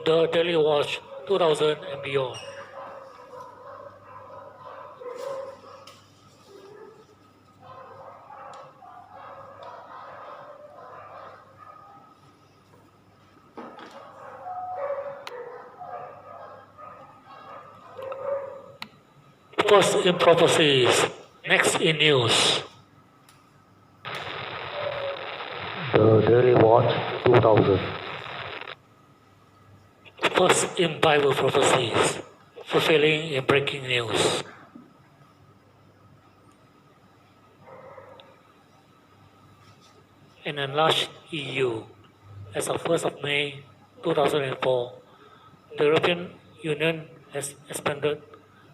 the Daily Watch 2000 and beyond. First in prophecies, next in news. The Daily Watch 2000. First in Bible prophecies, fulfilling in breaking news. An enlarged EU. As of 1st of May 2004, the European Union has expanded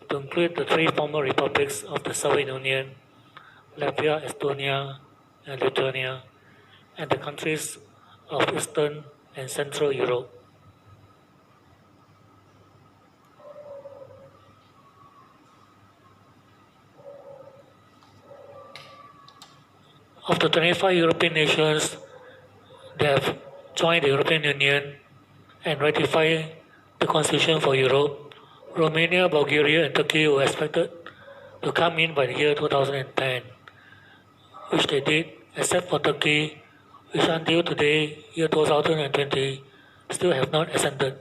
to include the three former republics of the Soviet Union, Latvia, Estonia, and Lithuania, and the countries of Eastern and Central Europe. Of the 25 European nations that have joined the European Union and ratified the Constitution for Europe, Romania, Bulgaria, and Turkey were expected to come in by the year 2010, which they did, except for Turkey, which until today, year 2020, still have not ascended.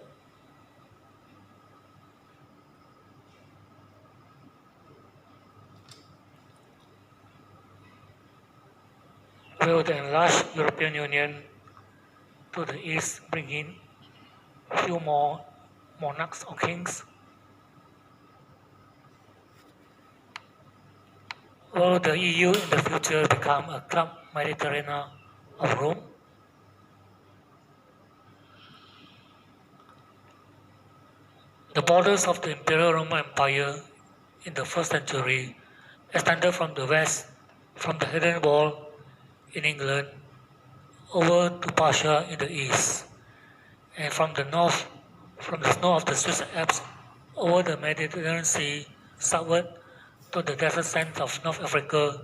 Will the enlarged European Union to the east bring in a few more monarchs or kings? Will the EU in the future become a club Mediterranean of Rome? The borders of the Imperial Roman Empire in the 1st century extended from the west, from the Hidden Wall in England, over to Persia in the east, and from the north, from the snow of the Swiss Alps, over the Mediterranean Sea, southward to the desert sands of North Africa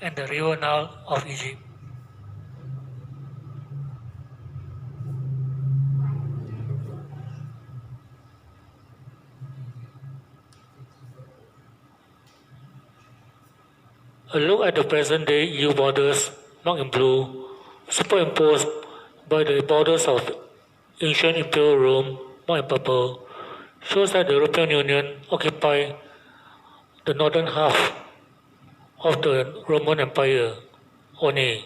and the river Nile of Egypt. A look at the present-day EU borders, marked in blue, superimposed by the borders of Ancient Imperial Rome, marked in purple, shows that the European Union occupied the northern half of the Roman Empire only.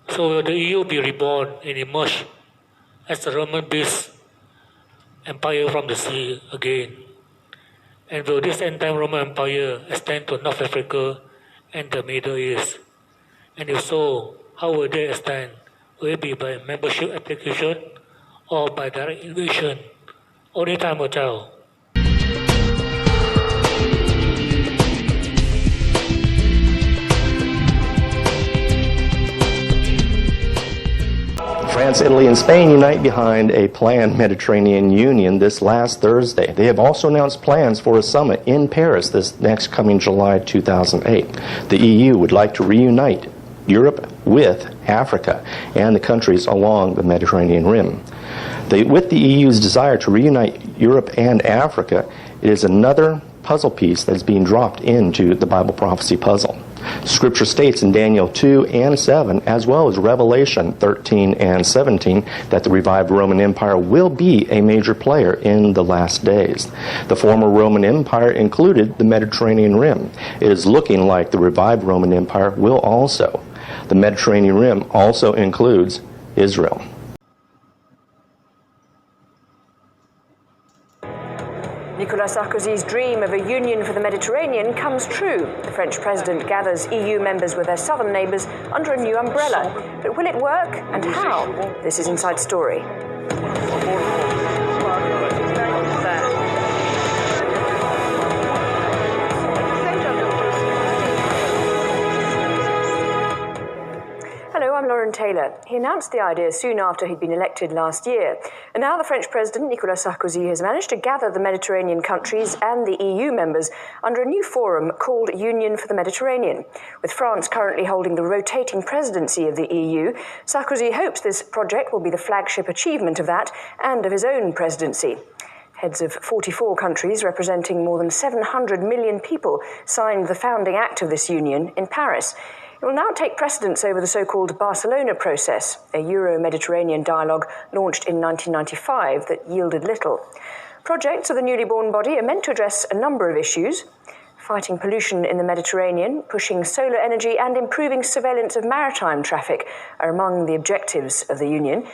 So will the EU be reborn and emerge as the Roman beast empire from the sea again? And will this end-time Roman Empire extend to North Africa and the Middle East? And if so, how will they extend? Will it be by membership application or by direct invasion? Only time will tell. France, Italy, and Spain unite behind a planned Mediterranean Union this last Thursday. They have also announced plans for a summit in Paris this next coming July 2008. The EU would like to reunite Europe with Africa and the countries along the Mediterranean rim. With the EU's desire to reunite Europe and Africa, it is another puzzle piece that is being dropped into the Bible prophecy puzzle. Scripture states in Daniel 2 and 7, as well as Revelation 13 and 17, that the revived Roman Empire will be a major player in the last days. The former Roman Empire included the Mediterranean Rim. It is looking like the revived Roman Empire will also. The Mediterranean Rim also includes Israel. Nicolai Sarkozy's dream of a union for the Mediterranean comes true. The French president gathers EU members with their southern neighbours under a new umbrella. But will it work, and how? This is Inside Story. I'm Lauren Taylor. He announced the idea soon after he'd been elected last year. And now the French President, Nicolai Sarkozy, has managed to gather the Mediterranean countries and the EU members under a new forum called Union for the Mediterranean. With France currently holding the rotating presidency of the EU, Sarkozy hopes this project will be the flagship achievement of that and of his own presidency. Heads of 44 countries representing more than 700 million people signed the founding act of this union in Paris. It will now take precedence over the so-called Barcelona process, a Euro-Mediterranean dialogue launched in 1995 that yielded little. Projects of the newly born body are meant to address a number of issues: fighting pollution in the Mediterranean, pushing solar energy, and improving surveillance of maritime traffic are among the objectives of the union.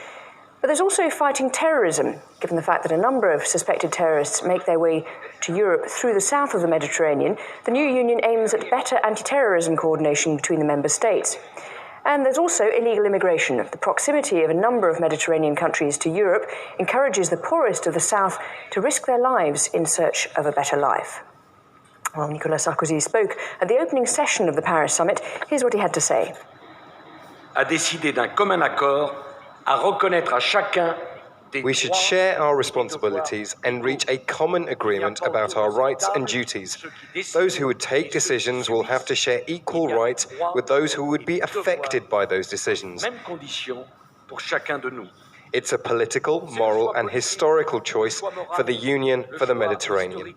But there's also fighting terrorism, given the fact that a number of suspected terrorists make their way to Europe through the south of the Mediterranean. The new union aims at better anti-terrorism coordination between the member states. And there's also illegal immigration. The proximity of a number of Mediterranean countries to Europe encourages the poorest of the south to risk their lives in search of a better life. Well, Nicolas Sarkozy spoke at the opening session of the Paris summit. Here's what he had to say. A décidé d'un commun accord à reconnaître à chacun. We should share our responsibilities and reach a common agreement about our rights and duties. Those who would take decisions will have to share equal rights with those who would be affected by those decisions. It's a political, moral, and historical choice for the Union for the Mediterranean.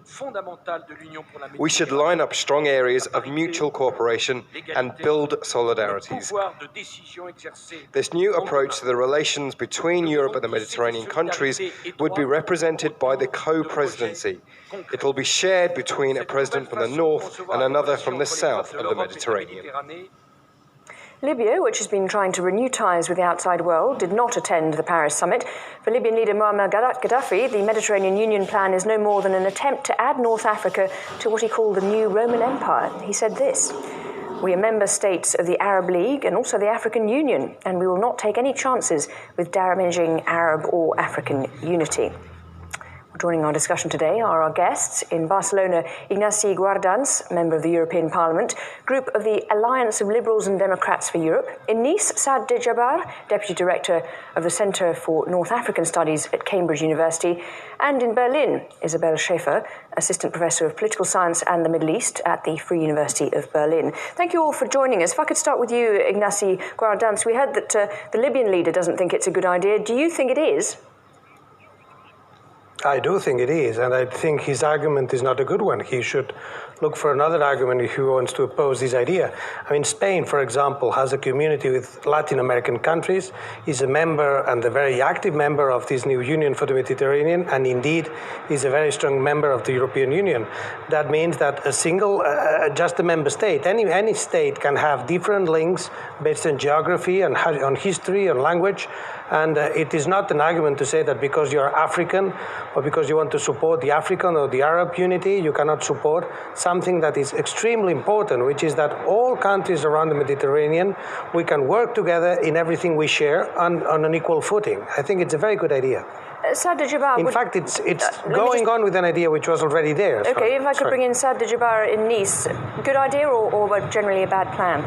We should line up strong areas of mutual cooperation and build solidarities. This new approach to the relations between Europe and the Mediterranean countries would be represented by the co-presidency. It will be shared between a president from the north and another from the south of the Mediterranean. Libya, which has been trying to renew ties with the outside world, did not attend the Paris summit. For Libyan leader Muammar Gaddafi, the Mediterranean Union plan is no more than an attempt to add North Africa to what he called the new Roman Empire. He said this: "We are member states of the Arab League and also the African Union, and we will not take any chances with damaging Arab or African unity." Joining our discussion today are our guests. In Barcelona, Ignasi Guardans, member of the European Parliament, group of the Alliance of Liberals and Democrats for Europe. In Nice, Saad Dejabbar, Deputy Director of the Centre for North African Studies at Cambridge University. And in Berlin, Isabel Schäfer, Assistant Professor of Political Science and the Middle East at the Free University of Berlin. Thank you all for joining us. If I could start with you, Ignasi Guardans. We heard that the Libyan leader doesn't think it's a good idea. Do you think it is? I do think it is, and I think his argument is not a good one. He should look for another argument if he wants to oppose this idea. I mean, Spain, for example, has a community with Latin American countries, is a member and a very active member of this new Union for the Mediterranean, and indeed is a very strong member of the European Union. That means that a single, just a member state, any state can have different links based on geography and on history and language. And it is not an argument to say that because you're African or because you want to support the African or the Arab unity, you cannot support something that is extremely important, which is that all countries around the Mediterranean, we can work together in everything we share on an equal footing. I think it's a very good idea. Saad Dejabbar, in fact, it's going on with an idea which was already there. Okay, if I could bring in Saad Dejabbar in Nice, good idea or generally a bad plan?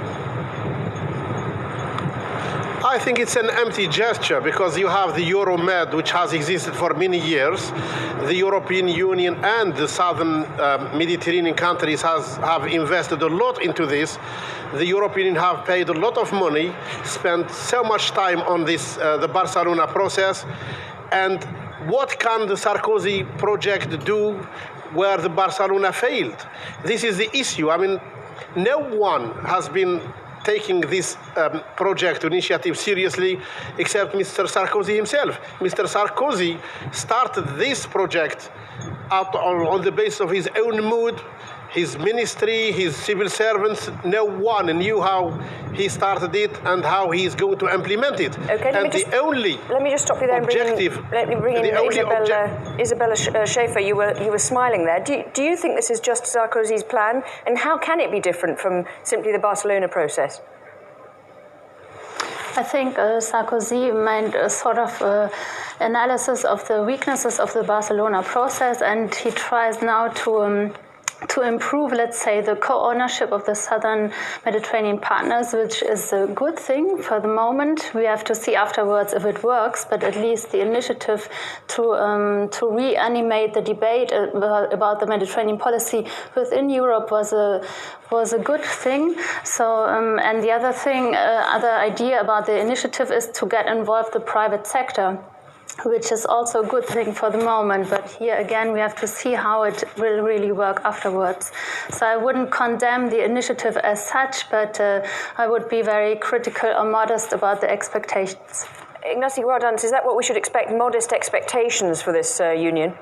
I think it's an empty gesture because you have the Euromed, which has existed for many years. The European Union and the southern Mediterranean countries have invested a lot into this. The European Union have paid a lot of money, spent so much time on this, the Barcelona process. And what can the Sarkozy project do where the Barcelona failed? This is the issue. I mean, no one has been taking this project initiative seriously except Mr. Sarkozy himself. Mr. Sarkozy started this project out on the basis of his own mood, his ministry, his civil servants. No one knew how he started it and how he is going to implement it. Okay, let me just stop you there let me bring in Isabella Schäfer. You were smiling there. Do you think this is just Sarkozy's plan, and how can it be different from simply the Barcelona process? I think Sarkozy made a sort of analysis of the weaknesses of the Barcelona process, and he tries now to to improve, let's say, the co-ownership of the southern Mediterranean partners, which is a good thing for the moment. We have to see afterwards if it works, but at least the initiative to reanimate the debate about the Mediterranean policy within Europe was a good thing. So, and the other thing, other idea about the initiative is to get involved the private sector, which is also a good thing for the moment. But here again, we have to see how it will really work afterwards. So I wouldn't condemn the initiative as such, but I would be very critical or modest about the expectations. Ignacy Guardans, is that what we should expect, modest expectations for this union?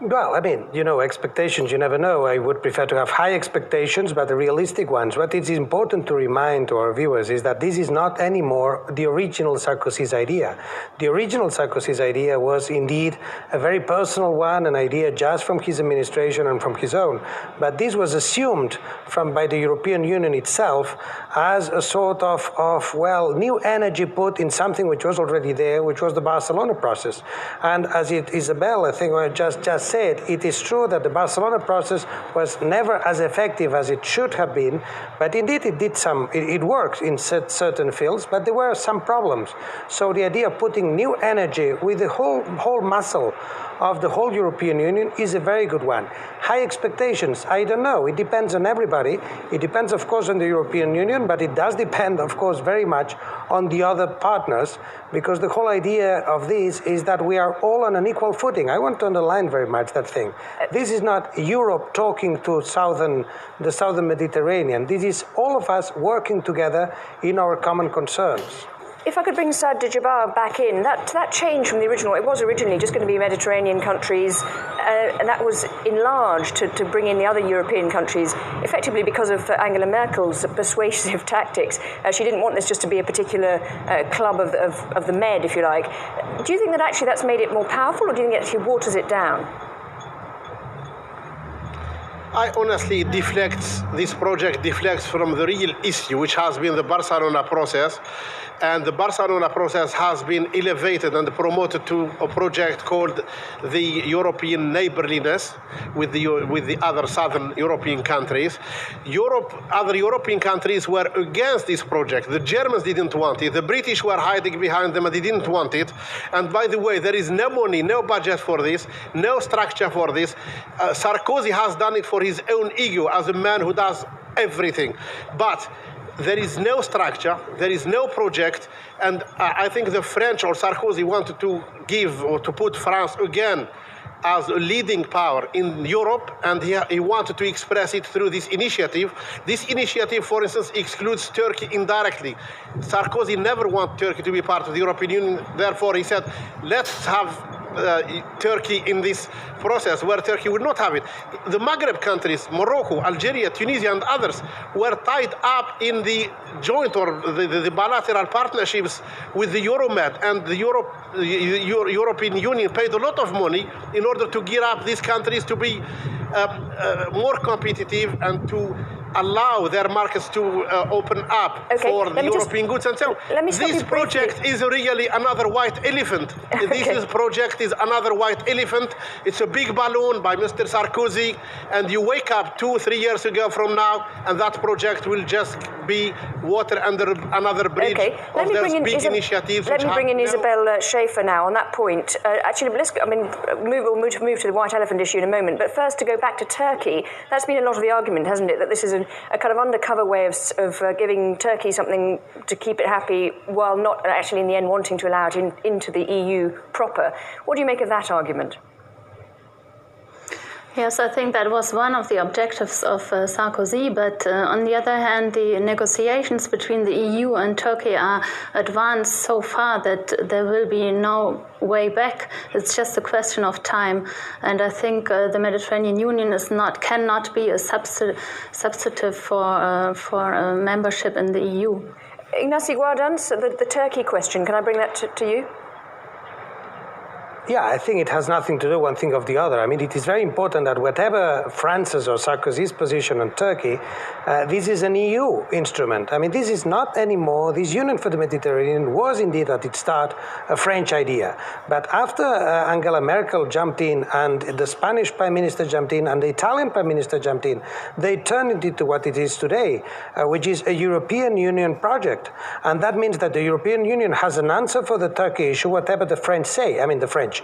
Well, I mean, expectations, you never know. I would prefer to have high expectations, but the realistic ones. What is important to remind to our viewers is that this is not anymore the original Sarkozy's idea. The original Sarkozy's idea was indeed a very personal one, an idea just from his administration and from his own. But this was assumed by the European Union itself as a sort of new energy put in something which was already there, which was the Barcelona process. And as Isabel, I think, just said, it is true that the Barcelona process was never as effective as it should have been, but indeed it works in certain fields, but there were some problems. So the idea of putting new energy with the whole muscle of the whole European Union is a very good one. High expectations, I don't know. It depends on everybody. It depends, of course, on the European Union, but it does depend, of course, very much on the other partners, because the whole idea of this is that we are all on an equal footing. I want to underline very much that thing. This is not Europe talking to the southern Mediterranean. This is all of us working together in our common concerns. If I could bring Saad Djabbar back in, that change from the original, it was originally just going to be Mediterranean countries, and that was enlarged to bring in the other European countries, effectively because of Angela Merkel's persuasive tactics. She didn't want this just to be a particular club of the Med, if you like. Do you think that actually that's made it more powerful, or do you think it actually waters it down? I honestly this project deflects from the real issue, which has been the Barcelona process. And the Barcelona process has been elevated and promoted to a project called the European neighborliness with the other southern European countries. Other European countries were against this project. The Germans didn't want it. The British were hiding behind them and they didn't want it. And by the way, there is no money, no budget for this, no structure for this. Sarkozy has done it for his own ego as a man who does everything. But there is no structure, there is no project, and I think the French or Sarkozy wanted to give or to put France again as a leading power in Europe, and he wanted to express it through this initiative. This initiative, for instance, excludes Turkey indirectly. Sarkozy never wanted Turkey to be part of the European Union, therefore he said, let's have Turkey in this process, where Turkey would not have it. The Maghreb countries, Morocco, Algeria, Tunisia, and others were tied up in the joint or the bilateral partnerships with the Euromed, and the European Union paid a lot of money in order to gear up these countries to be more competitive and to allow their markets to open up for the European goods and so on. This project is really another white elephant. This project is another white elephant. It's a big balloon by Mr. Sarkozy, and you wake up 2-3 years ago from now, and that project will just be water under another bridge of those big initiatives. Let me bring in Isabel Schaefer now on that point. Actually, we'll move to the white elephant issue in a moment, but first to go back to Turkey, that's been a lot of the argument, hasn't it, that this is a kind of undercover way of giving Turkey something to keep it happy while not actually in the end wanting to allow it into the EU proper. What do you make of that argument? Yes, I think that was one of the objectives of Sarkozy, but on the other hand, the negotiations between the EU and Turkey are advanced so far that there will be no way back. It's just a question of time, and I think the Mediterranean Union cannot be a substitute for membership in the EU. Ignacy Guardans, the Turkey question, can I bring that to you? Yeah, I think it has nothing to do one thing of the other. I mean, it is very important that whatever France's or Sarkozy's position on Turkey, this is an EU instrument. I mean, this is not anymore, this Union for the Mediterranean was indeed at its start a French idea. But after Angela Merkel jumped in and the Spanish Prime Minister jumped in and the Italian Prime Minister jumped in, they turned it into what it is today, which is a European Union project. And that means that the European Union has an answer for the Turkey issue, whatever the French say. I mean, the French.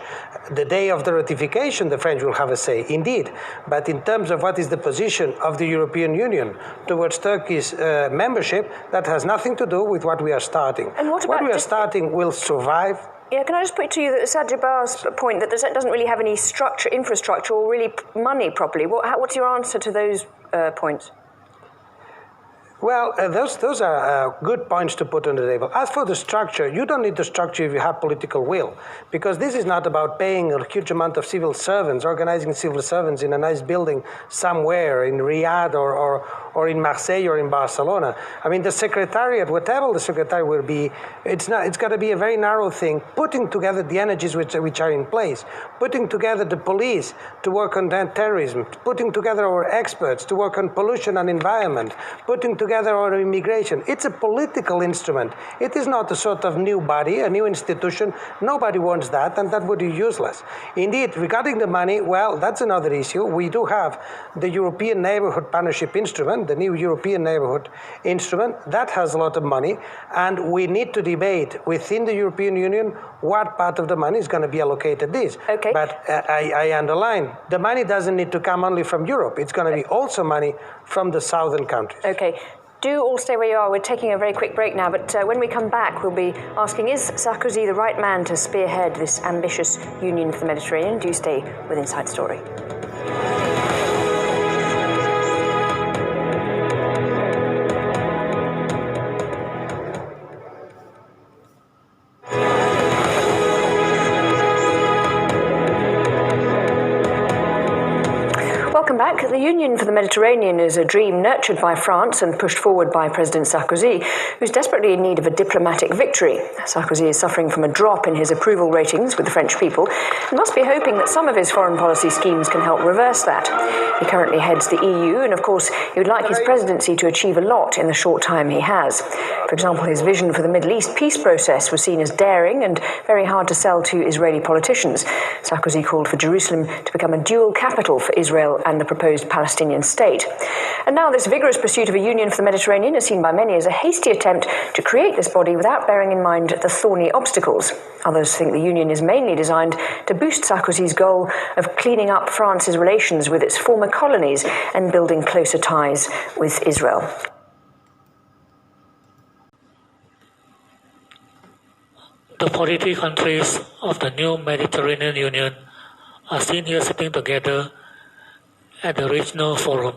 The day of the ratification, the French will have a say, indeed. But in terms of what is the position of the European Union towards Turkey's membership, that has nothing to do with what we are starting. And what we are starting will survive. Yeah, can I just put to you that Saad Jabbar's point that doesn't really have any structure, infrastructure, or really money properly? What's your answer to those points? Well, those are good points to put on the table. As for the structure, you don't need the structure if you have political will, because this is not about paying a huge amount of civil servants, organizing civil servants in a nice building somewhere in Riyadh or in Marseille or in Barcelona. I mean, the secretariat, whatever the secretariat will be, it's got to be a very narrow thing, putting together the energies which are in place, putting together the police to work on terrorism, putting together our experts to work on pollution and environment, putting together our immigration. It's a political instrument. It is not a sort of new body, a new institution. Nobody wants that, and that would be useless. Indeed, regarding the money, well, that's another issue. We do have the European Neighbourhood Partnership Instrument, the new European Neighbourhood Instrument. That has a lot of money, and we need to debate within the European Union what part of the money is going to be allocated this. Okay. But I underline, the money doesn't need to come only from Europe. It's going to be also money from the southern countries. Okay. Do all stay where you are. We're taking a very quick break now, but when we come back, we'll be asking, is Sarkozy the right man to spearhead this ambitious union for the Mediterranean? Do stay with Inside Story. Welcome back. The Union for the Mediterranean is a dream nurtured by France and pushed forward by President Sarkozy, who's desperately in need of a diplomatic victory. Sarkozy is suffering from a drop in his approval ratings with the French people and must be hoping that some of his foreign policy schemes can help reverse that. He currently heads the EU, and of course, he would like his presidency to achieve a lot in the short time he has. For example, his vision for the Middle East peace process was seen as daring and very hard to sell to Israeli politicians. Sarkozy called for Jerusalem to become a dual capital for Israel and the proposed Palestinian state. And now this vigorous pursuit of a union for the Mediterranean is seen by many as a hasty attempt to create this body without bearing in mind the thorny obstacles. Others think the union is mainly designed to boost Sarkozy's goal of cleaning up France's relations with its former colonies and building closer ties with Israel. The 43 countries of the new Mediterranean Union are seen here sitting together at the regional forum.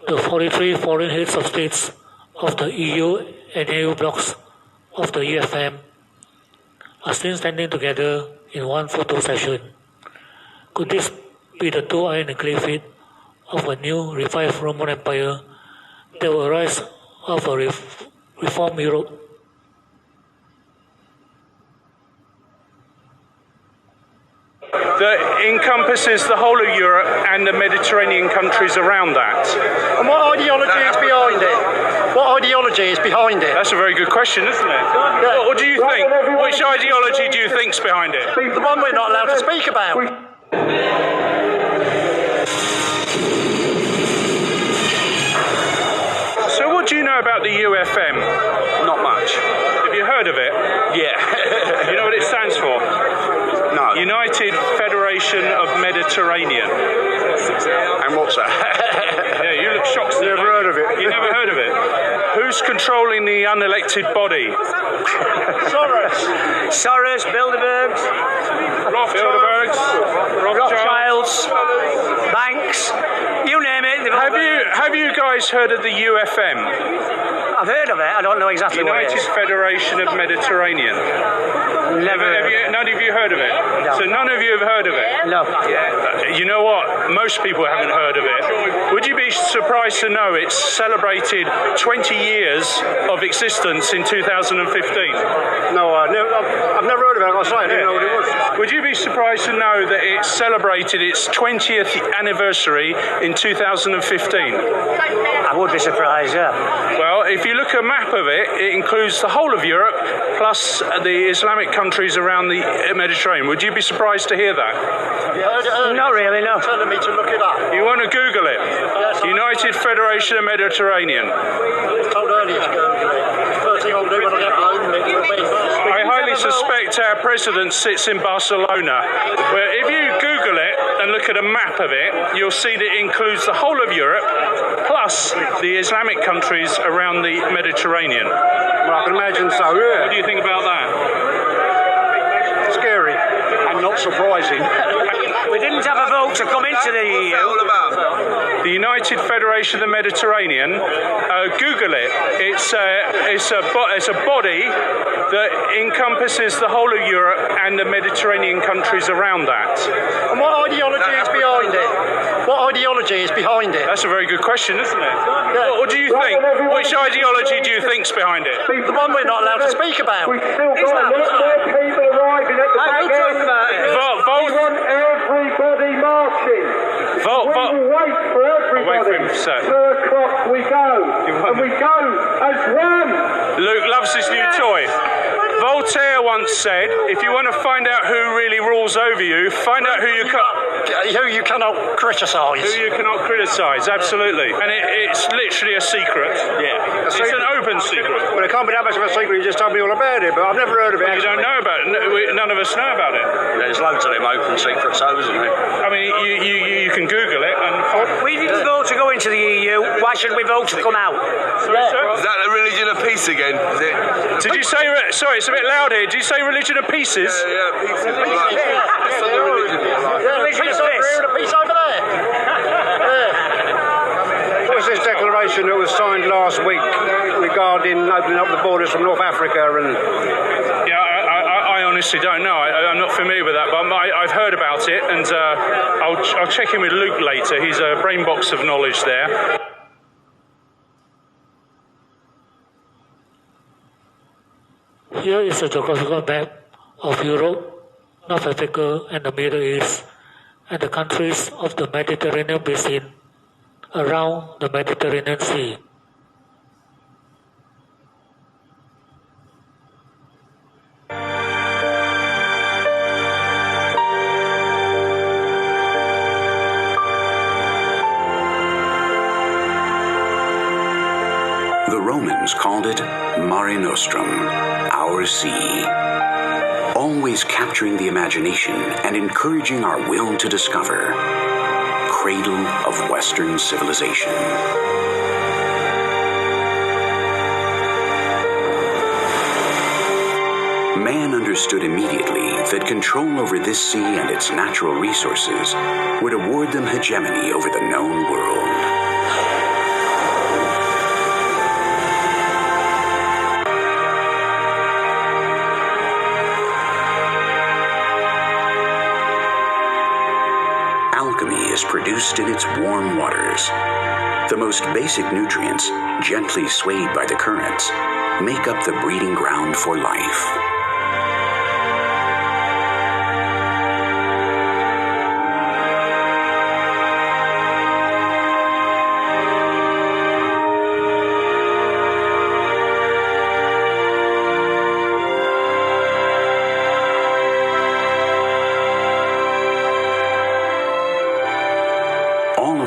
The 43 foreign heads of states of the EU and EU blocs of the EFM are seen standing together in one photo session. Could this be the two iron and clay feet of a new revived Roman Empire that will rise of a reformed Europe? That encompasses the whole of Europe and the Mediterranean countries around that. And what ideology is behind it? What ideology is behind it? That's a very good question, isn't it? Yeah. What do you think? Which ideology do you think's behind it? The one we're not allowed to speak about. So what do you know about the UFM? Not much. Have you heard of it? Yeah. You know what it stands for? No. United Federation of Mediterranean. And what's that? Yeah, you look shocked. Never heard of it. You never heard of it? Who's controlling the unelected body? Soros, Bilderbergs, Rothschilds, Rothschilds, banks, you name it, they've Have you guys heard of the UFM? I've heard of it. I don't know exactly what it United is. Federation of Mediterranean. Never. None of you heard of it? No. So none of you have heard of it? No. You know what? Most people haven't heard of it. Would you be surprised to know it's celebrated 20 years of existence in 2015? No, I've never heard of it. I'll say I didn't know what it was. Would you be surprised to know that it celebrated its 20th anniversary in 2015? I would be surprised, yeah. Well, if you look at a map of it, it includes the whole of Europe plus the Islamic countries around the Mediterranean. Would you be surprised to hear that? Not really, no. Telling me to look it up. You want to Google it? United Federation of Mediterranean. Told earlier to Google it. First thing I'll do when I get home, I highly suspect our president sits in Barcelona. Where if you Google it and look at a map of it, you'll see that it includes the whole of Europe plus the Islamic countries around the Mediterranean. Well, I can imagine so, yeah. What do you think about that? Scary. And not surprising. We didn't have a vote to come into the EU. The United Federation of the Mediterranean. Google it. It's a body that encompasses the whole of Europe and the Mediterranean countries around that. And what ideology is behind it? What ideology is behind it? That's a very good question, isn't it? Yeah. What do you think? Which ideology do you think's behind it? The one we're not allowed to speak about. We've still got a lot more people arriving at the back end. We want everybody marching. We will wait for everybody. Wait for him, sir. 2 o'clock we go. And we go as one. Luke loves his new toy. Voltaire once said, if you want to find out who really rules over you, find out who you cannot criticise. Who you cannot criticise, absolutely. And it's literally a secret. Yeah. It's an open secret. Well, it can't be that much of a secret. You just told me all about it, but I've never heard of it. Well, you don't know about it. None of us know about it. There's loads of them open secrets, though, isn't there? I mean, you can Google it. And we didn't vote to go into the EU. Why should we vote to come out? Sorry, sir? Is that the religion of peace again? Is it? Did you say... Sorry, it's a bit loud here. Did you say religion of pieces? Yeah, peace. It's on the religion. Religion of peace over there. What was this declaration that was signed last week regarding opening up the borders from North Africa and... Yeah, I honestly don't know. I'm not familiar with that, but I've heard about it, and I'll check in with Luke later. He's a brain box of knowledge there. Here is a geographical map of Europe, North Africa, and the Middle East, and the countries of the Mediterranean basin around the Mediterranean Sea. The Romans called it Mare Nostrum, our sea, always capturing the imagination and encouraging our will to discover. Cradle of Western civilization. Man understood immediately that control over this sea and its natural resources would award them hegemony over the known world. Alchemy is produced in its warm waters. The most basic nutrients, gently swayed by the currents, make up the breeding ground for life.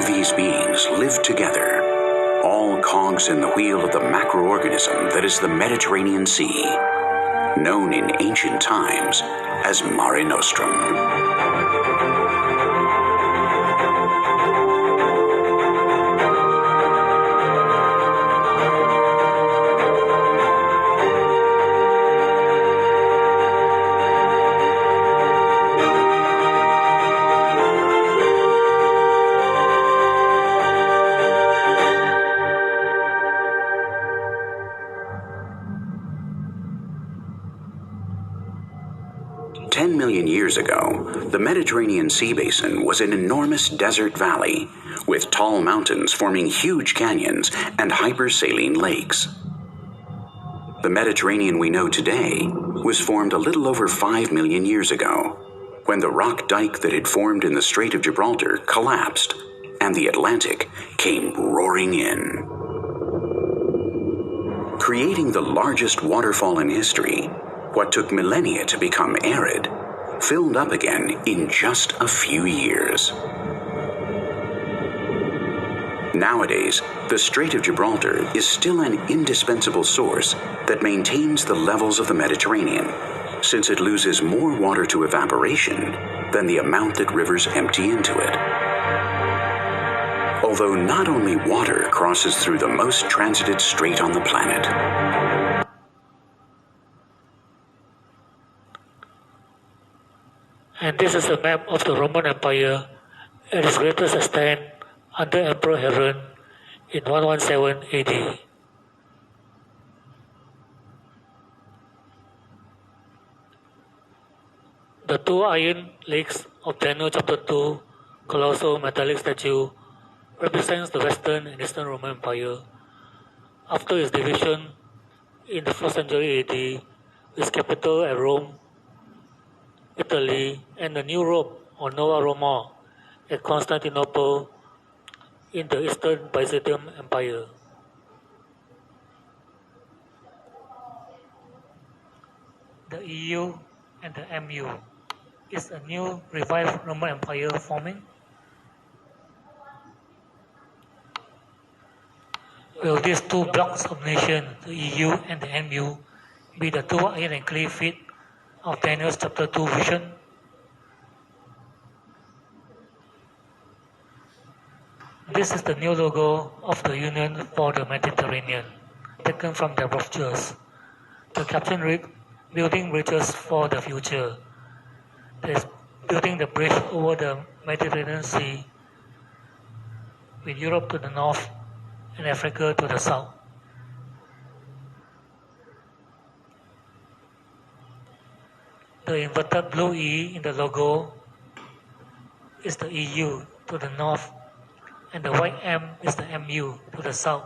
These beings live together, all cogs in the wheel of the macroorganism that is the Mediterranean Sea, known in ancient times as Mare Nostrum. Mediterranean Sea basin was an enormous desert valley, with tall mountains forming huge canyons and hypersaline lakes. The Mediterranean we know today was formed a little over 5 million years ago, when the rock dike that had formed in the Strait of Gibraltar collapsed, and the Atlantic came roaring in. Creating the largest waterfall in history, what took millennia to become arid, filled up again in just a few years. Nowadays, the Strait of Gibraltar is still an indispensable source that maintains the levels of the Mediterranean, since it loses more water to evaporation than the amount that rivers empty into it. Although not only water crosses through the most transited strait on the planet. And this is a map of the Roman Empire at its greatest extent under Emperor Hadrian in 117 AD. The two iron lakes of Daniel chapter 2 colossal metallic statue represents the Western and Eastern Roman Empire after its division in the 4th century AD, its capital at Rome, Italy, and the New Rome or Nova Roma at Constantinople in the Eastern Byzantium Empire. The EU and the MU. Is a new revived Roman Empire forming? Will these two blocks of nations, the EU and the MU, be the two iron and clay feet of Daniel's chapter 2 vision? This is the new logo of the Union for the Mediterranean, taken from their brochures. The caption read, "Building bridges for the future." That is building the bridge over the Mediterranean Sea with Europe to the north and Africa to the south. The inverted blue E in the logo is the EU to the north, and the white M is the MU to the south,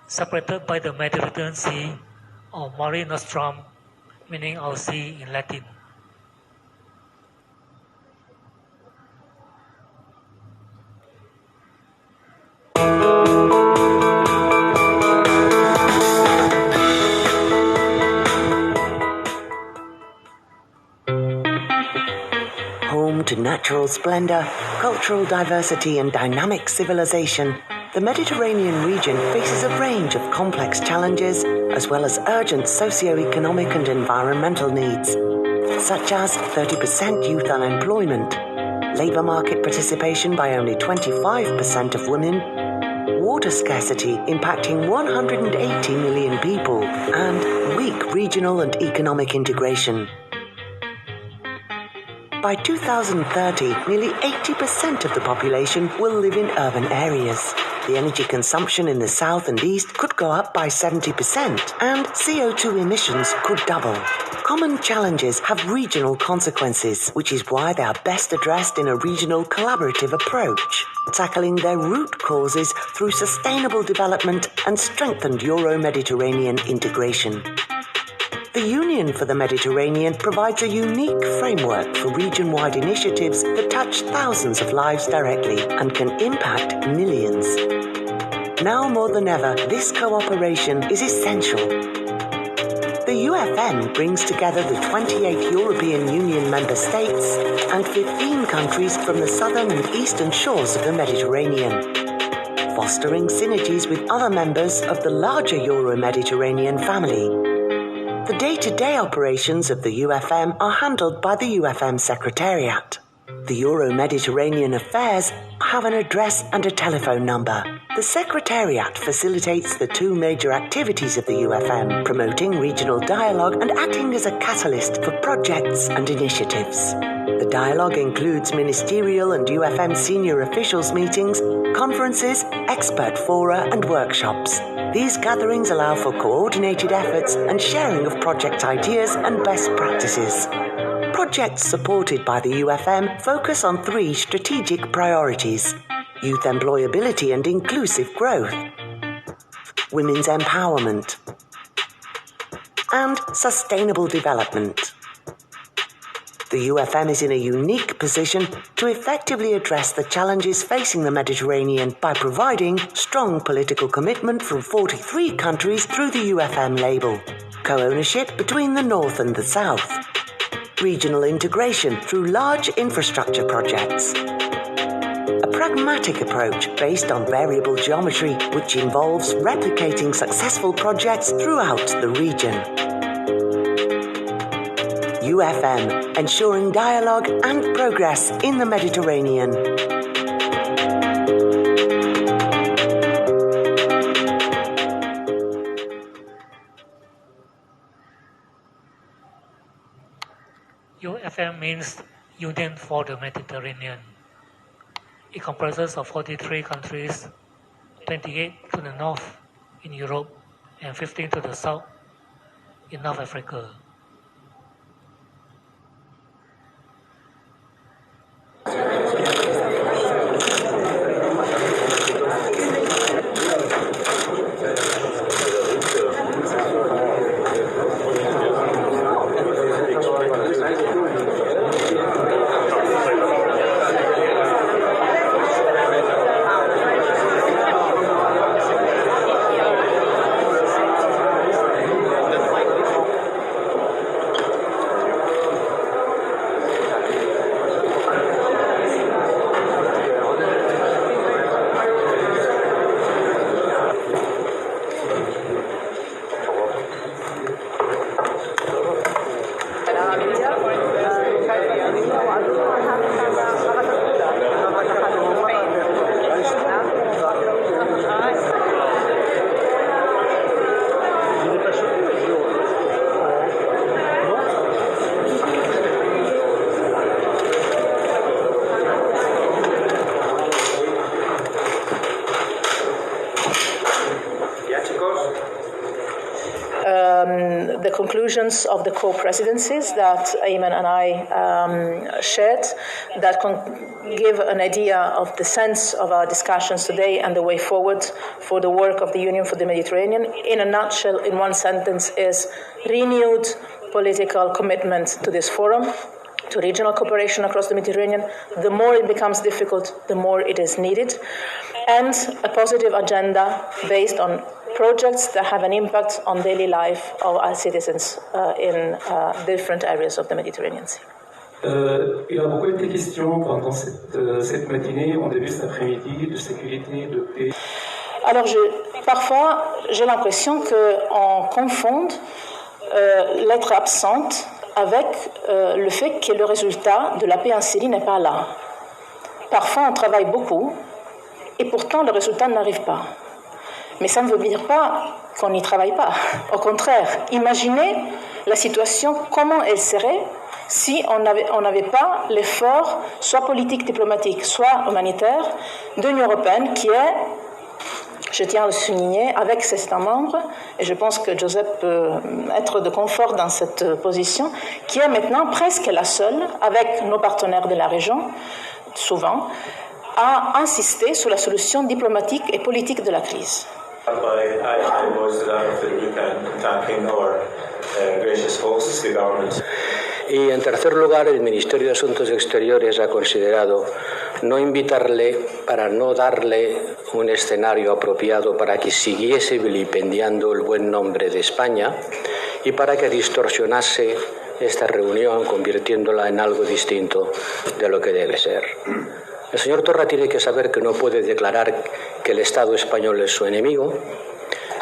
separated by the Mediterranean Sea or Mare Nostrum, meaning our sea in Latin. Home to natural splendor, cultural diversity, and dynamic civilization, the Mediterranean region faces a range of complex challenges as well as urgent socio-economic and environmental needs, such as 30% youth unemployment, labor market participation by only 25% of women, water scarcity impacting 180 million people, and weak regional and economic integration. By 2030, nearly 80% of the population will live in urban areas. The energy consumption in the south and east could go up by 70%, and CO2 emissions could double. Common challenges have regional consequences, which is why they are best addressed in a regional collaborative approach, tackling their root causes through sustainable development and strengthened Euro-Mediterranean integration. The Union for the Mediterranean provides a unique framework for region-wide initiatives that touch thousands of lives directly and can impact millions. Now more than ever, this cooperation is essential. The UFM brings together the 28 European Union member states and 15 countries from the southern and eastern shores of the Mediterranean, fostering synergies with other members of the larger Euro-Mediterranean family. The day-to-day operations of the UFM are handled by the UFM Secretariat. The Euro-Mediterranean Affairs have an address and a telephone number. The Secretariat facilitates the two major activities of the UFM, promoting regional dialogue and acting as a catalyst for projects and initiatives. The dialogue includes ministerial and UFM senior officials meetings, conferences, expert fora and workshops. These gatherings allow for coordinated efforts and sharing of project ideas and best practices. projects supported by the UFM focus on 3 strategic priorities: youth employability and inclusive growth, women's empowerment, and sustainable development. The UFM is in a unique position to effectively address the challenges facing the Mediterranean by providing strong political commitment from 43 countries through the UFM label, co-ownership between the North and the South, regional integration through large infrastructure projects, a pragmatic approach based on variable geometry which involves replicating successful projects throughout the region. UFM, ensuring dialogue and progress in the Mediterranean. UFM means Union for the Mediterranean. It comprises of 43 countries, 28 to the north in Europe and 15 to the south in North Africa. The conclusions of the co-presidencies that Ayman and I shared that give an idea of the sense of our discussions today and the way forward for the work of the Union for the Mediterranean. In a nutshell, in one sentence, is renewed political commitment to this forum, to regional cooperation across the Mediterranean. The more it becomes difficult, the more it is needed, and a positive agenda based on projects that have an impact on daily life of our citizens in different areas of the Mediterranean Sea. Il y a beaucoup été question pendant cette matinée, en début cet après-midi, de sécurité, de paix. Alors, parfois, j'ai l'impression qu'on confonde l'être absente avec le fait que le résultat de la paix en Syrie n'est pas là. Parfois, on travaille beaucoup et pourtant le résultat n'arrive pas. Mais ça ne veut dire pas qu'on n'y travaille pas. Au contraire, imaginez la situation, comment elle serait si on n'avait pas l'effort, soit politique, diplomatique, soit humanitaire, de l'Union européenne qui est, je tiens à le souligner, avec ses États membres, et je pense que Joseph peut être de confort dans cette position, qui est maintenant presque la seule, avec nos partenaires de la région, souvent, à insister sur la solution diplomatique et politique de la crise. Y en tercer lugar, el Ministerio de Asuntos Exteriores ha considerado no invitarle para no darle un escenario apropiado para que siguiese vilipendiando el buen nombre de España y para que distorsionase esta reunión convirtiéndola en algo distinto de lo que debe ser. El señor Torra tiene que saber que no puede declarar que el Estado español es su enemigo,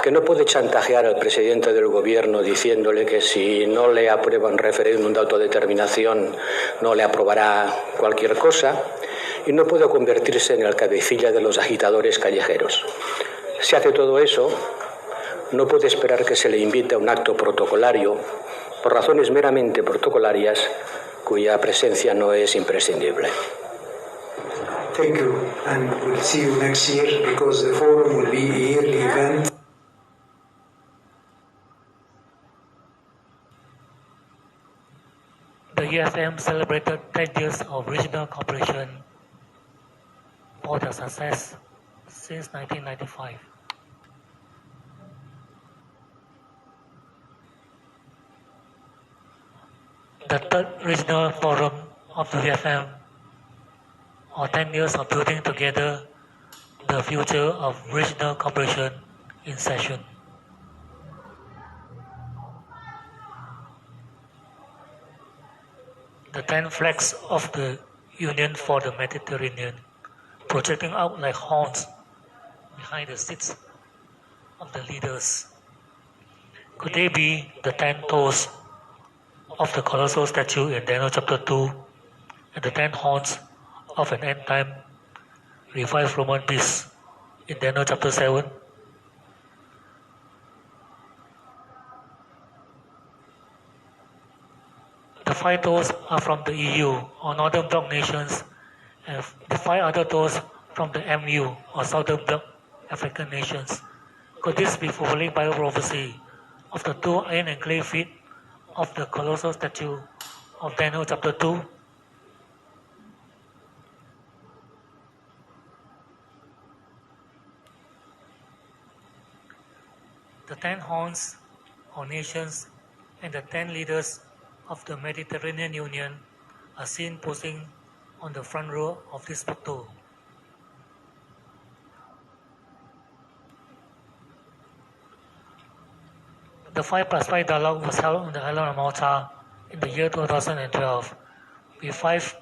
que no puede chantajear al presidente del gobierno diciéndole que si no le aprueba un referéndum de autodeterminación no le aprobará cualquier cosa, y no puede convertirse en el cabecilla de los agitadores callejeros. Si hace todo eso, no puede esperar que se le invite a un acto protocolario por razones meramente protocolarias cuya presencia no es imprescindible. Thank you, and we'll see you next year because the forum will be a yearly event. The VFM celebrated 10 years of regional cooperation for their success since 1995. The third regional forum of the VFM, or 10 years of building together the future of regional cooperation, in session. The 10 flags of the Union for the Mediterranean, projecting out like horns behind the seats of the leaders. Could they be the 10 toes of the colossal statue in Daniel chapter 2 and the 10 horns of an end-time revived Roman beast in Daniel chapter 7? The 5 toes are from the EU or Northern Bloc nations, and the 5 other toes from the MU or Southern Bloc African nations. Could this be fulfilling Bible prophecy of the 2 iron and clay feet of the colossal statue of Daniel chapter 2? The 10 horns or nations and the 10 leaders of the Mediterranean Union are seen posing on the front row of this photo. The 5+5 dialogue was held on the island of Malta in the year 2012, with 5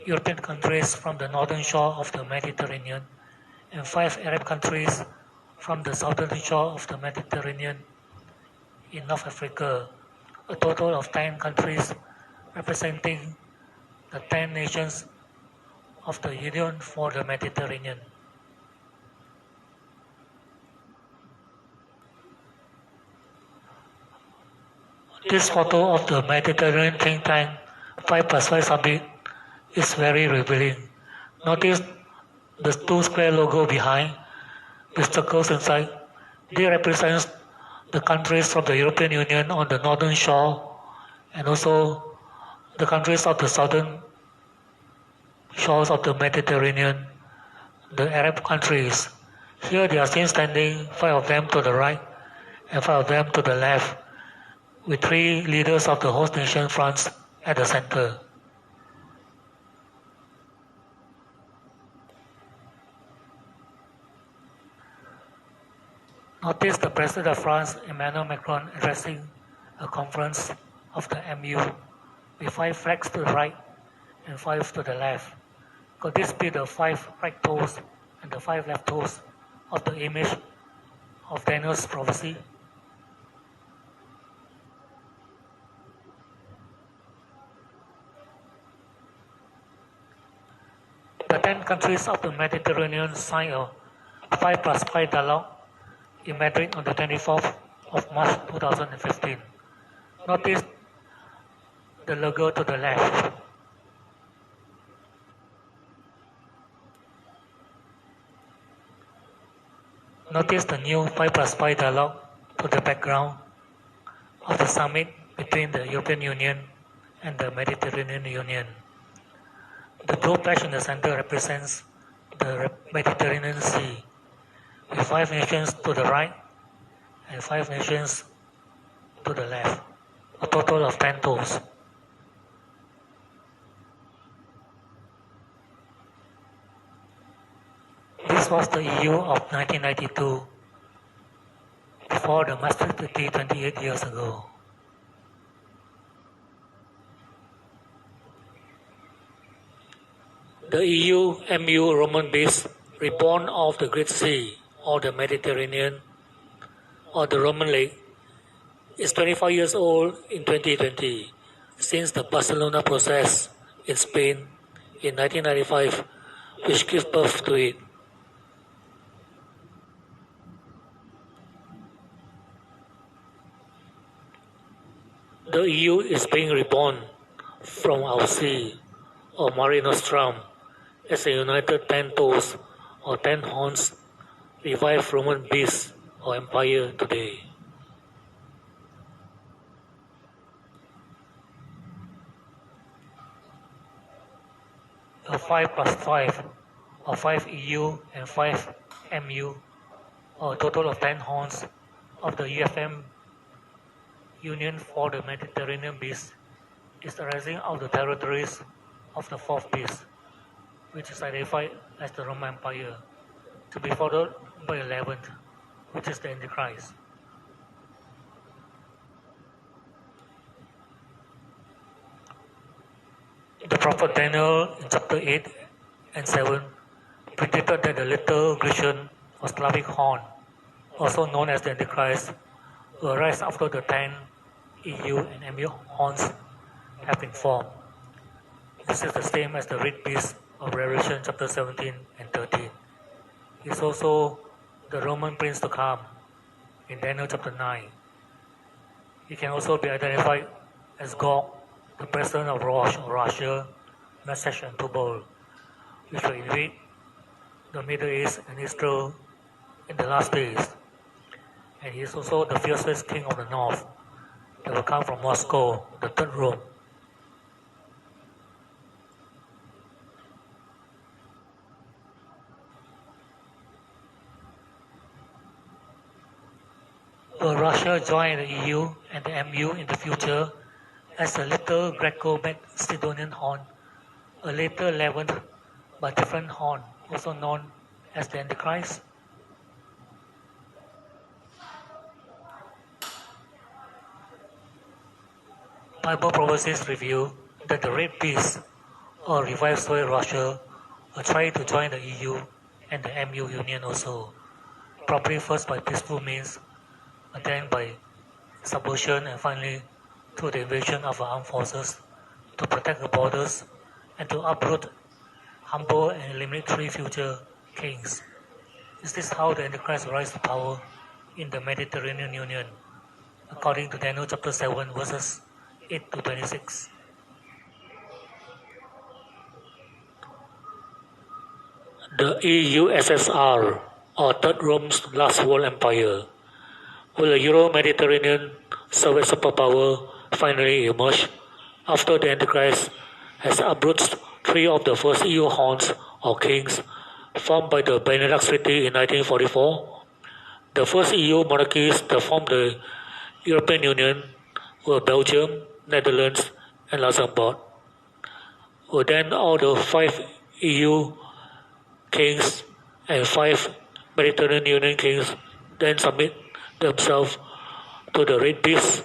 European countries from the northern shore of the Mediterranean and 5 Arab countries from the southern shore of the Mediterranean in North Africa, a total of 10 countries representing the 10 nations of the Union for the Mediterranean. This photo of the Mediterranean think tank 5+5 summit is very revealing. Notice the 2 square logo behind with circles inside. They represent the countries from the European Union on the northern shore and also the countries of the southern shores of the Mediterranean, the Arab countries. Here they are seen standing, 5 of them to the right and 5 of them to the left, with 3 leaders of the host nation France at the center. Notice the President of France, Emmanuel Macron, addressing a conference of the MU with 5 flags to the right and 5 to the left. Could this be the 5 right toes and the 5 left toes of the image of Daniel's prophecy? The 10 countries of the Mediterranean signed a 5+5 dialogue in Madrid on the 24th of March 2015. Notice the logo to the left. Notice the new 5+5 dialogue to the background of the summit between the European Union and the Mediterranean Union. The blue patch in the center represents the Mediterranean Sea, with 5 nations to the right and 5 nations to the left, a total of 10 toes. This was the EU of 1992, before the Maastricht Treaty 28 years ago. The EU-MU Roman base, reborn of the Great Sea, or the Mediterranean, or the Roman Lake, is 25 years old in 2020, since the Barcelona process in Spain in 1995, which gave birth to it. The EU is being reborn from our sea, or Mare Nostrum, as a united 10 toes or 10 horns revived Roman beast or empire today. a 5+5 or 5 EU and 5 MU, or a total of 10 horns of the UFM Union for the Mediterranean beast is arising out of the territories of the fourth beast, which is identified as the Roman Empire, to be followed by the 11th, which is the Antichrist. The prophet Daniel in chapter 8 and 7 predicted that the little Grecian or Slavic horn, also known as the Antichrist, will rise after the 10 EU and MU horns have been formed. This is the same as the red beast of Revelation chapter 17 and 13. He is also the Roman prince to come in Daniel chapter 9. He can also be identified as Gog, the president of Russia, Meshech and Tubal, which will invade the Middle East and Israel in the last days. And he is also the fiercest king of the north that will come from Moscow, the third Rome. Will Russia join the EU and the MU in the future as a little Greco-Macedonian horn, a later 11th but different horn, also known as the Antichrist? Bible prophecies reveal that the red beast, or revived Soviet Russia, will try to join the EU and the MU Union also, probably first by peaceful means, and then by subversion, and finally through the invasion of our armed forces to protect the borders and to uproot, humble and eliminate 3 future kings. Is this how the Antichrist will rise to power in the Mediterranean Union, according to Daniel chapter 7 verses 8 to 26? The EU-SSR, or Third Rome's last world empire, will a Euro-Mediterranean Soviet superpower finally emerge after the Antichrist has uprooted 3 of the first EU horns or kings formed by the Benelux Treaty in 1944? The first EU monarchies that formed the European Union were Belgium, Netherlands, and Luxembourg. Will then all the 5 EU kings and 5 Mediterranean Union kings then submit themselves to the red beast?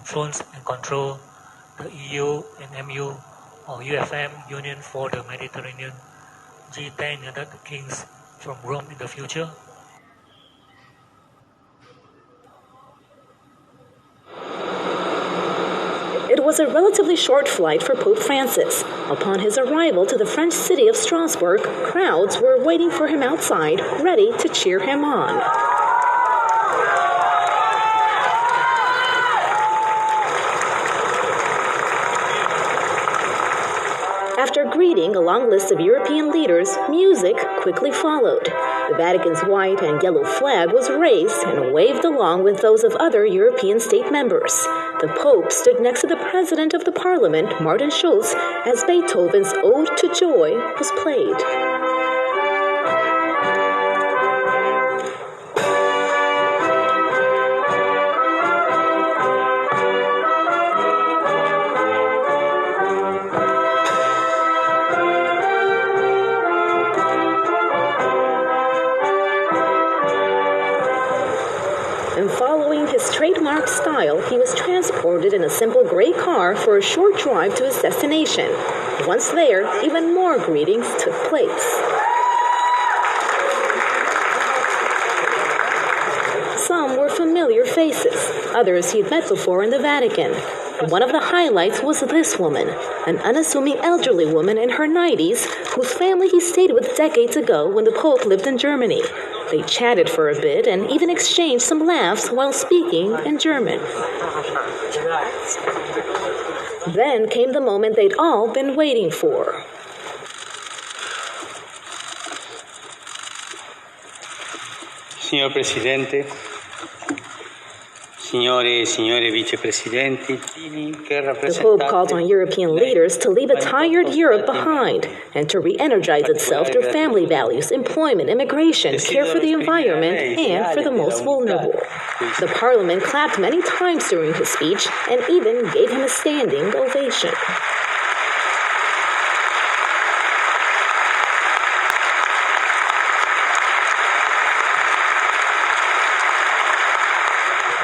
influence and control the EU and MU or UFM, Union for the Mediterranean, G10 United Kings from Rome in the future? It was a relatively short flight for Pope Francis. Upon his arrival to the French city of Strasbourg, crowds were waiting for him outside, ready to cheer him on. After greeting a long list of European leaders, music quickly followed. The Vatican's white and yellow flag was raised and waved along with those of other European state members. The Pope stood next to the President of the Parliament, Martin Schulz, as Beethoven's Ode to Joy was played. And following his trademark style, he was transported in a simple gray car for a short drive to his destination. Once there, even more greetings took place. Some were familiar faces, others he'd met before in the Vatican. One of the highlights was this woman, an unassuming elderly woman in her 90s whose family he stayed with decades ago when the Pope lived in Germany. They chatted for a bit and even exchanged some laughs while speaking in German. Then came the moment they'd all been waiting for. Signor Presidente, signore e signore vicepresidenti, the Pope called on European leaders to leave a tired Europe behind and to re-energize itself through family values, employment, immigration, care for the environment, and for the most vulnerable. The Parliament clapped many times during his speech and even gave him a standing ovation.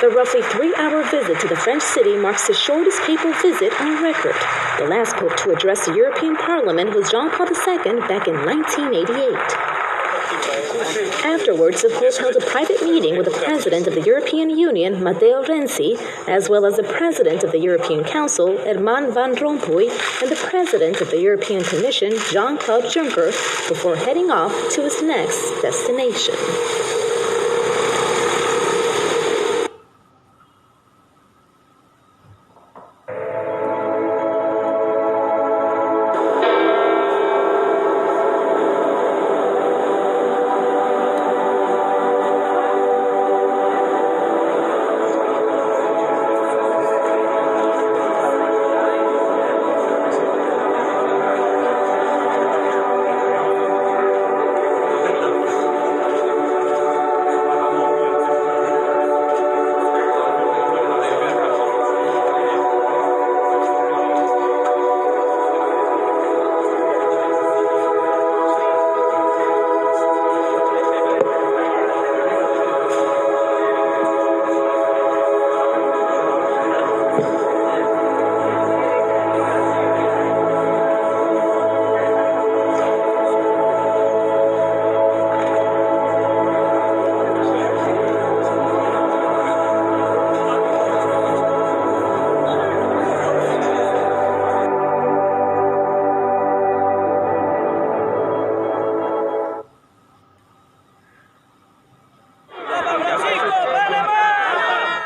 The roughly 3-hour visit to the French city marks the shortest papal visit on record. The last pope to address the European Parliament was John Paul II back in 1988. Afterwards, the Pope held a private meeting with the President of the European Union, Matteo Renzi, as well as the President of the European Council, Herman Van Rompuy, and the President of the European Commission, Jean-Claude Juncker, before heading off to his next destination.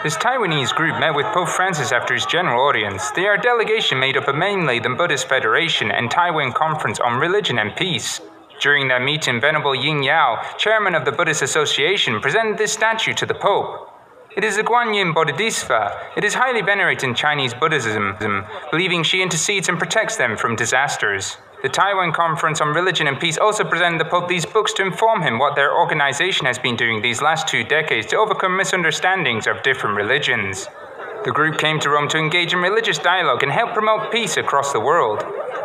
This Taiwanese group met with Pope Francis after his general audience. They are a delegation made up of mainly the Buddhist Federation and Taiwan Conference on Religion and Peace. During that meeting, Venerable Yin Yao, chairman of the Buddhist Association, presented this statue to the Pope. It is a Guanyin Bodhisattva. It is highly venerated in Chinese Buddhism, believing she intercedes and protects them from disasters. The Taiwan Conference on Religion and Peace also presented the Pope these books to inform him what their organization has been doing these last 2 decades to overcome misunderstandings of different religions. The group came to Rome to engage in religious dialogue and help promote peace across the world.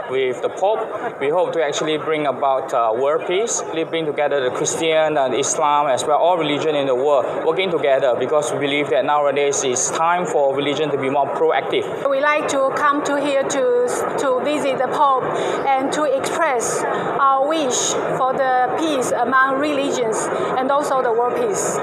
With the Pope, we hope to actually bring about world peace, bring together the Christian and Islam as well, all religion in the world, working together because we believe that nowadays it's time for religion to be more proactive. We like to come to here to visit the Pope and to express our wish for the peace among religions and also the world peace.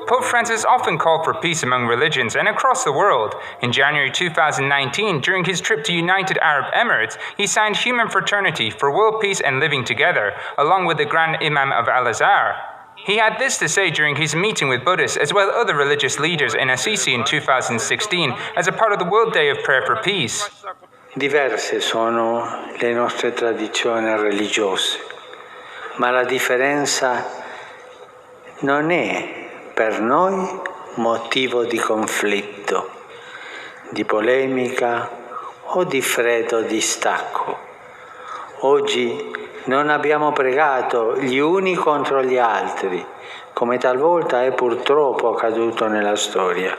Pope Francis often called for peace among religions and across the world. In January 2019, during his trip to United Arab Emirates, he signed Human Fraternity for World Peace and Living Together, along with the Grand Imam of Al-Azhar. He had this to say during his meeting with Buddhists as well as other religious leaders in Assisi in 2016 as a part of the World Day of Prayer for Peace. Diverse sono le nostre tradizioni religiose, ma la differenza non è per noi motivo di conflitto, di polemica o di freddo distacco. Oggi non abbiamo pregato gli uni contro gli altri, come talvolta è purtroppo accaduto nella storia.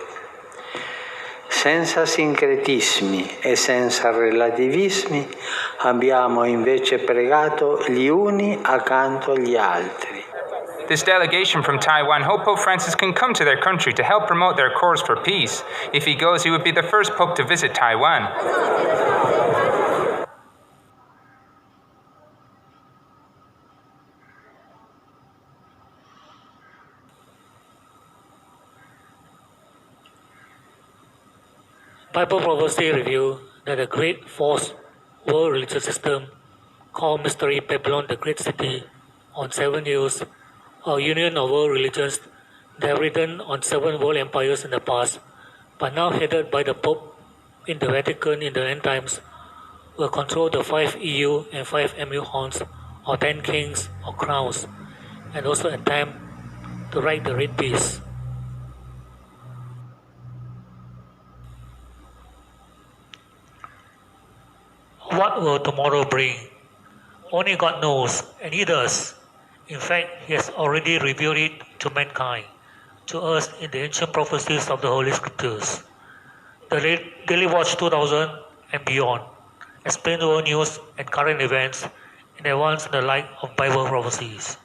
Senza sincretismi e senza relativismi abbiamo invece pregato gli uni accanto agli altri. This delegation from Taiwan hope Pope Francis can come to their country to help promote their cause for peace. If he goes, he would be the first Pope to visit Taiwan. Bible prophecy reveals that a great false world religious system called Mystery Babylon the Great City on 7 years, a union of world religions that have ridden on 7 world empires in the past, but now headed by the Pope in the Vatican in the end times, will control the 5 EU and 5 MU horns, or 10 kings or crowns, and also attempt to write the Red Beast. What will tomorrow bring? Only God knows, and He does. In fact, He has already revealed it to mankind, to us in the ancient prophecies of the Holy Scriptures. The Daily Watch 2000 and beyond explain world news and current events in advance in the light of Bible prophecies.